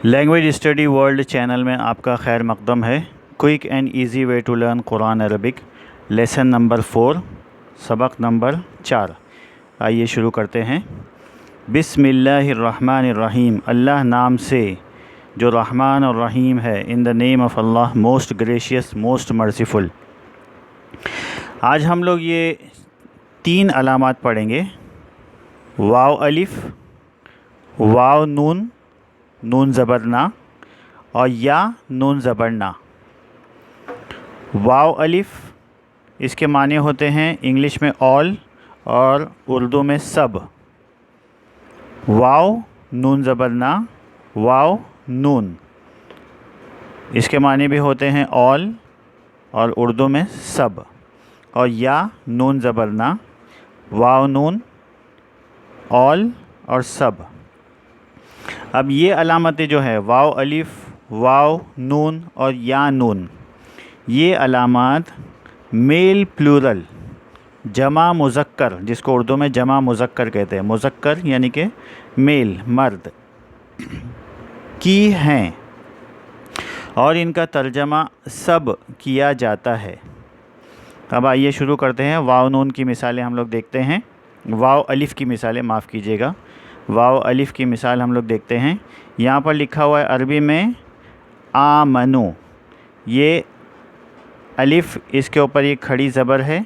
Language study world channel میں آپ کا خیر مقدم ہے۔ Quick and easy way to learn Quran Arabic, lesson number 4، سبق نمبر 4۔ آئیے شروع کرتے ہیں۔ بسم اللہ الرحمن الرحیم، اللہ نام سے جو رحمان اور رحیم ہے۔ In the name of Allah, most gracious, most merciful. آج ہم لوگ یہ 3 علامات پڑھیں گے: واو الف، واو نون، نون زبر نا، اور یا نون زبر نا۔ واو الف اس کے معنی ہوتے ہیں انگلش میں آل اور اردو میں سب۔ واو نون زبر نا، واو نون، اس کے معنی بھی ہوتے ہیں آل اور اردو میں سب۔ اور یا نون زبر نا، واو نون، آل اور سب۔ اب یہ علامتیں جو ہے واو الف، واو نون اور یا نون، یہ علامات میل پلورل، جمع مذکر، جس کو اردو میں جمع مذکر کہتے ہیں، مذکر یعنی کہ میل، مرد کی ہیں، اور ان کا ترجمہ سب کیا جاتا ہے۔ اب آئیے شروع کرتے ہیں۔ واو نون کی مثالیں ہم لوگ دیکھتے ہیں، واو الف کی مثالیں، معاف کیجیے گا، واو الف کی مثال ہم لوگ دیکھتے ہیں۔ یہاں پر لکھا ہوا ہے عربی میں آمنو، یہ الف اس کے اوپر یہ کھڑی زبر ہے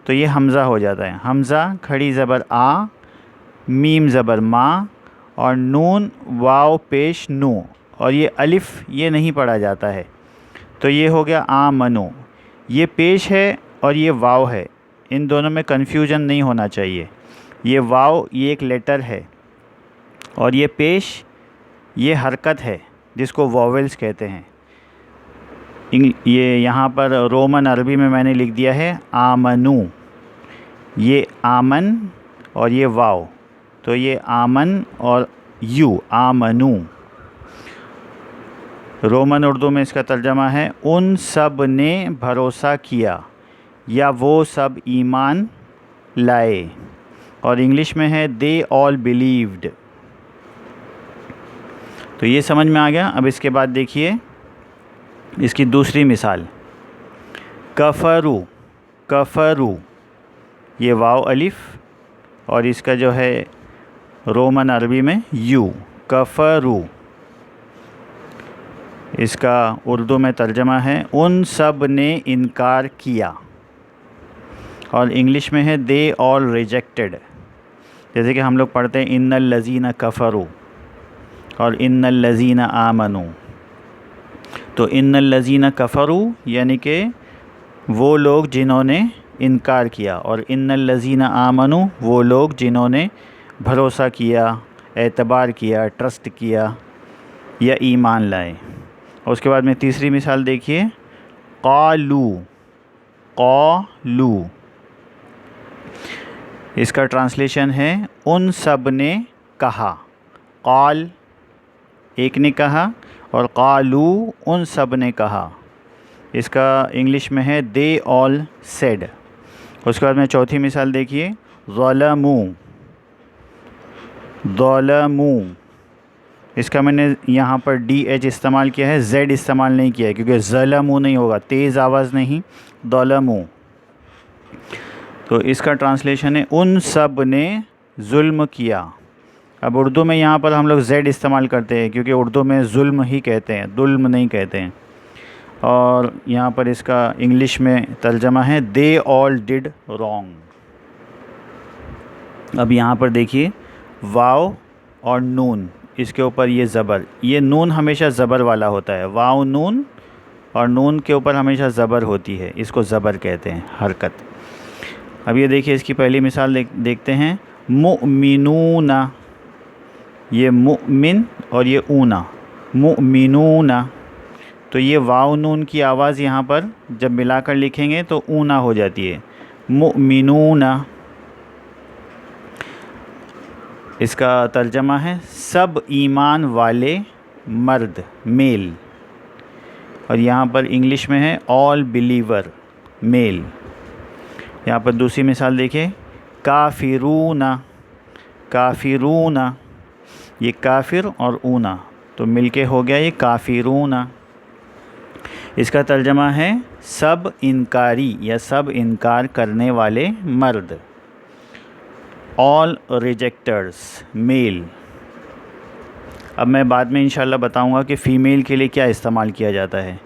تو یہ حمزہ ہو جاتا ہے، حمزہ کھڑی زبر آ، میم زبر ما، اور نون واو پیش نو، اور یہ الف یہ نہیں پڑھا جاتا ہے تو یہ ہو گیا آمنو۔ یہ پیش ہے اور یہ واو ہے، ان دونوں میں کنفیوژن نہیں ہونا چاہیے۔ یہ واو یہ ایک لیٹر ہے اور یہ پیش یہ حرکت ہے جس کو واویلز کہتے ہیں۔ یہ یہاں پر رومن عربی میں نے لکھ دیا ہے آمنو، یہ آمن اور یہ واو، تو یہ آمن اور یو، آمنو۔ رومن اردو میں اس کا ترجمہ ہے ان سب نے بھروسہ کیا یا وہ سب ایمان لائے، اور انگلش میں ہے دے آل بلیوڈ۔ تو یہ سمجھ میں آ گیا۔ اب اس کے بعد دیکھیے اس کی دوسری مثال، کفرو، کفرو، یہ واو الف اور اس کا جو ہے رومن عربی میں یو، کفرو۔ اس کا اردو میں ترجمہ ہے ان سب نے انکار کیا، اور انگلش میں ہے دے آل ریجیکٹڈ۔ جیسے کہ ہم لوگ پڑھتے ہیں ان الذین کفروا اور ان الذین آمنوا، تو ان الذین کفروا یعنی کہ وہ لوگ جنہوں نے انکار کیا، اور ان الذین آمنوا وہ لوگ جنہوں نے بھروسہ کیا، اعتبار کیا، ٹرسٹ کیا یا ایمان لائے۔ اور اس کے بعد میں تیسری مثال دیکھیے، قالو، قالو، اس کا ٹرانسلیشن ہے ان سب نے کہا۔ قال ایک نے کہا اور قالو ان سب نے کہا، اس کا انگلش میں ہے دے آل سیڈ۔ اس کے بعد میں چوتھی مثال دیکھیے، ظلموا، ظلموا، اس کا میں نے یہاں پر ڈی ایچ استعمال کیا ہے، زیڈ استعمال نہیں کیا ہے کیونکہ ظلموا نہیں ہوگا، تیز آواز نہیں، ظلموا۔ تو اس کا ٹرانسلیشن ہے ان سب نے ظلم کیا۔ اب اردو میں یہاں پر ہم لوگ زیڈ استعمال کرتے ہیں کیونکہ اردو میں ظلم ہی کہتے ہیں، ظلم نہیں کہتے ہیں، اور یہاں پر اس کا انگلش میں ترجمہ ہے دے آل ڈڈ رانگ۔ اب یہاں پر دیکھیے واو اور نون، اس کے اوپر یہ زبر، یہ نون ہمیشہ زبر والا ہوتا ہے، واو نون، اور نون کے اوپر ہمیشہ زبر ہوتی ہے، اس کو زبر کہتے ہیں، حرکت۔ اب یہ دیکھیے اس کی پہلی مثال دیکھتے ہیں، مؤمنون، یہ مؤمن اور یہ اونا، مؤمنون، تو یہ واو نون کی آواز یہاں پر جب ملا کر لکھیں گے تو اونا ہو جاتی ہے، مؤمنون۔ اس کا ترجمہ ہے سب ایمان والے مرد، میل، اور یہاں پر انگلش میں ہے آل بلیور، میل۔ یہاں پر دوسری مثال دیکھیں، کافرون، کافرون، یہ کافر اور اونا، تو مل کے ہو گیا یہ کافرون. اس کا ترجمہ ہے سب انکاری یا سب انکار کرنے والے مرد. all rejectors میل. اب میں بعد میں انشاءاللہ بتاؤں گا کہ فیمیل کے لیے کیا استعمال کیا جاتا ہے،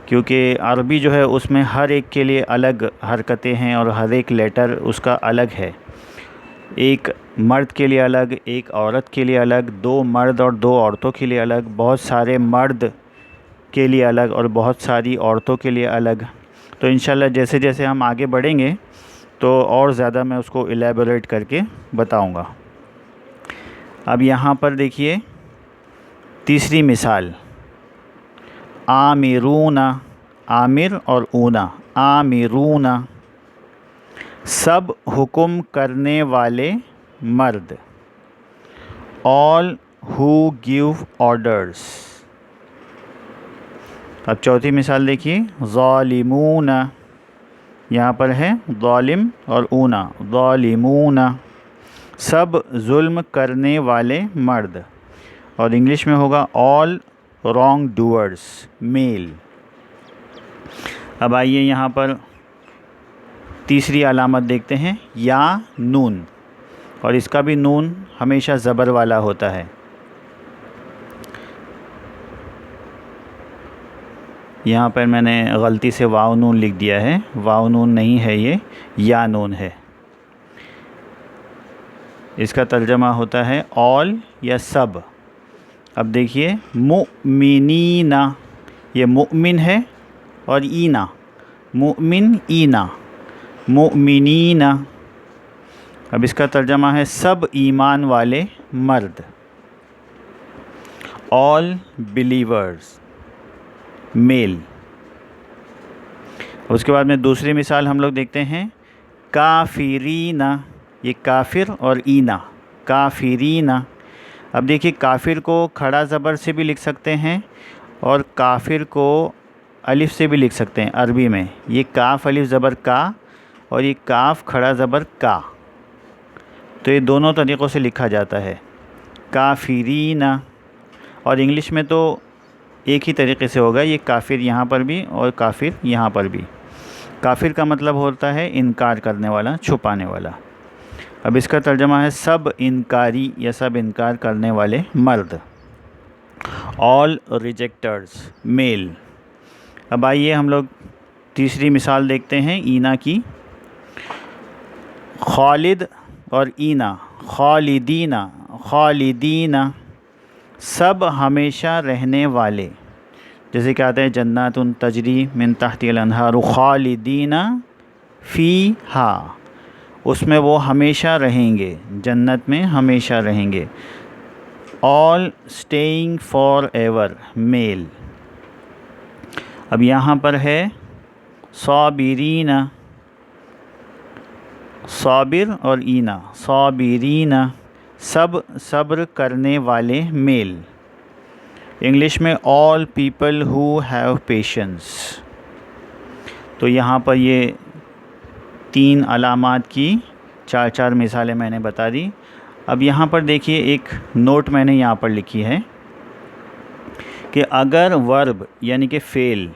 کیونکہ عربی جو ہے اس میں ہر ایک کے لیے الگ حرکتیں ہیں اور ہر ایک لیٹر اس کا الگ ہے. ایک مرد کے لیے الگ، ایک عورت کے لیے الگ، دو مرد اور دو عورتوں کے لیے الگ، بہت سارے مرد کے لیے الگ اور بہت ساری عورتوں کے لیے الگ. تو انشاءاللہ جیسے جیسے ہم آگے بڑھیں گے تو اور زیادہ میں اس کو الیبوریٹ کر کے بتاؤں گا. اب یہاں پر دیکھیے تیسری مثال، آمرون، آمر اور اونا، آمرون سب حکم کرنے والے مرد. all who give orders. اب چوتھی مثال دیکھیے، ظالمون، یہاں پر ہے ظالم اور اونا، ظالمون سب ظلم کرنے والے مرد. اور انگلش میں ہوگا all wrong doers میل. اب آئیے یہاں پر تیسری علامت دیکھتے ہیں، یا نون، اور اس کا بھی نون ہمیشہ زبر والا ہوتا ہے. یہاں پر میں نے غلطی سے واو نون لکھ دیا ہے، واو نون نہیں ہے، یہ یا نون ہے. اس کا ترجمہ ہوتا ہے all یا سب. اب دیکھیے مؤمنین، یہ مؤمن ہے اور اینا، مؤمن اینا، مؤمنین. اب اس کا ترجمہ ہے سب ایمان والے مرد. all believers میل. اس کے بعد میں دوسری مثال ہم لوگ دیکھتے ہیں، کافرین، یہ کافر اور اینا، کافرین. اب دیکھیے کافر کو کھڑا زبر سے بھی لکھ سکتے ہیں اور کافر کو الف سے بھی لکھ سکتے ہیں عربی میں. یہ کاف الف زبر کا اور یہ کاف کھڑا زبر کا، تو یہ دونوں طریقوں سے لکھا جاتا ہے کافرین. اور انگلش میں تو ایک ہی طریقے سے ہوگا، یہ کافر یہاں پر بھی اور کافر یہاں پر بھی. کافر کا مطلب ہوتا ہے انکار کرنے والا، چھپانے والا. اب اس کا ترجمہ ہے سب انکاری یا سب انکار کرنے والے مرد. all rejectors میل. اب آئیے ہم لوگ تیسری مثال دیکھتے ہیں اینا کی، خالد اور اینا، خالدین، خالدین سب ہمیشہ رہنے والے. جیسے کہ آتا ہے جنات تجری من تحت الانہار خالدین فیہا، اس میں وہ ہمیشہ رہیں گے، جنت میں ہمیشہ رہیں گے. all staying forever میل. اب یہاں پر ہے صابرین، صابر اور اینا، صابرین سب صبر کرنے والے میل. انگلش میں all people who have patience. تو یہاں پر یہ تین علامات کی چار چار مثالیں میں نے بتا دی. اب یہاں پر دیکھیے ایک نوٹ میں نے یہاں پر لکھی ہے کہ اگر ورب یعنی کہ فعل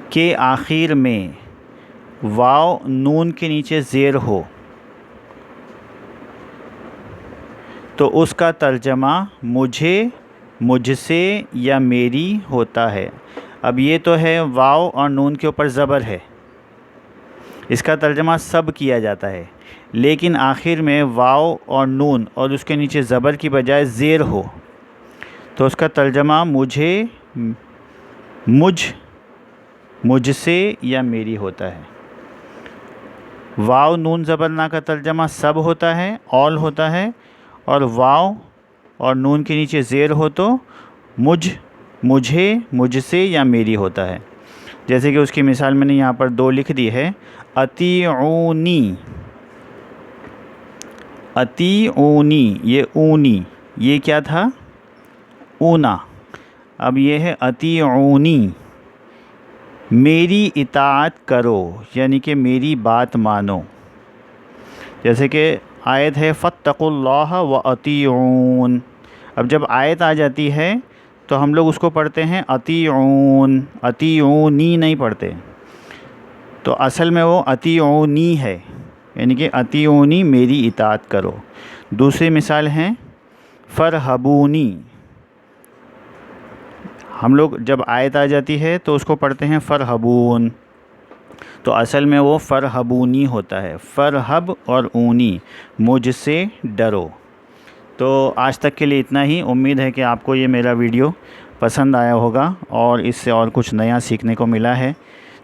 کے آخر میں واو نون کے نیچے زیر ہو تو اس کا ترجمہ مجھے، مجھ سے یا میری ہوتا ہے. اب یہ تو ہے واو اور نون کے اوپر زبر ہے، اس کا ترجمہ سب کیا جاتا ہے. لیکن آخر میں واو اور نون اور اس کے نیچے زبر کی بجائے زیر ہو تو اس کا ترجمہ مجھے، مجھ سے یا میری ہوتا ہے. واو نون زبرنا کا ترجمہ سب ہوتا ہے، all ہوتا ہے، اور واو اور نون کے نیچے زیر ہو تو مجھے، مجھ سے یا میری ہوتا ہے. جیسے کہ اس کی مثال میں نے یہاں پر دو لکھ دی ہے، اطیعونی، اطیعونی یہ اونی، یہ کیا تھا اونا. اب یہ ہے اطیعونی، میری اطاعت کرو یعنی کہ میری بات مانو. جیسے کہ آیت ہے فاتقوا اللہ واطیعون، اب جب آیت آ جاتی ہے تو ہم لوگ اس کو پڑھتے ہیں اطیعون، اطیعونی نہیں پڑھتے. تو اصل میں وہ اطیعونی ہے، یعنی کہ اطیعونی میری اطاعت کرو. دوسری مثال ہیں فرہبونی. ہم لوگ جب آیت آ جاتی ہے تو اس کو پڑھتے ہیں فرہبون، تو اصل میں وہ فرہبونی ہوتا ہے. فرہب اور اونی، مجھ سے ڈرو. تو آج تک کے لیے اتنا ہی. امید ہے کہ آپ کو یہ میرا ویڈیو پسند آیا ہوگا اور اس سے اور کچھ نیا سیکھنے کو ملا ہے.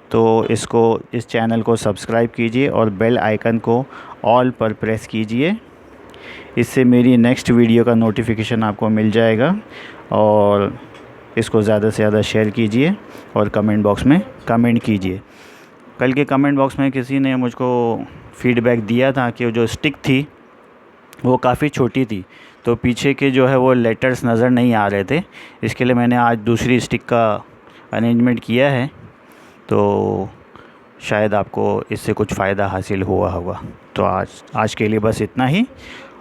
تو اس چینل کو سبسکرائب کیجئے اور بیل آئیکن کو آل پر پریس کیجئے. اس سے میری نیکسٹ ویڈیو کا نوٹیفیکیشن آپ کو مل جائے گا. اور اس کو زیادہ سے زیادہ شیئر کیجئے اور کمنٹ باکس میں کمنٹ کیجئے. کل کے کمنٹ باکس میں کسی نے مجھ کو فیڈ بیک دیا تھا کہ جو اسٹک تھی وہ کافی چھوٹی تھی، تو پیچھے کے جو ہے وہ لیٹرز نظر نہیں آ رہے تھے. اس کے لیے میں نے آج دوسری اسٹک کا ارینجمنٹ کیا ہے. تو شاید آپ کو اس سے کچھ فائدہ حاصل ہوا ہوگا. تو آج کے لیے بس اتنا ہی.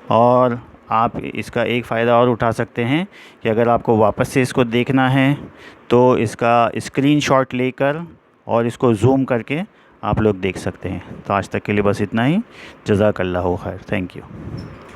اور آپ اس کا ایک فائدہ اور اٹھا سکتے ہیں کہ اگر آپ کو واپس سے اس کو دیکھنا ہے تو اس کا اسکرین شاٹ لے کر اور اس کو زوم کر کے آپ لوگ دیکھ سکتے ہیں. تو آج تک کے لیے بس اتنا ہی. جزاک اللہ خیر. Thank you.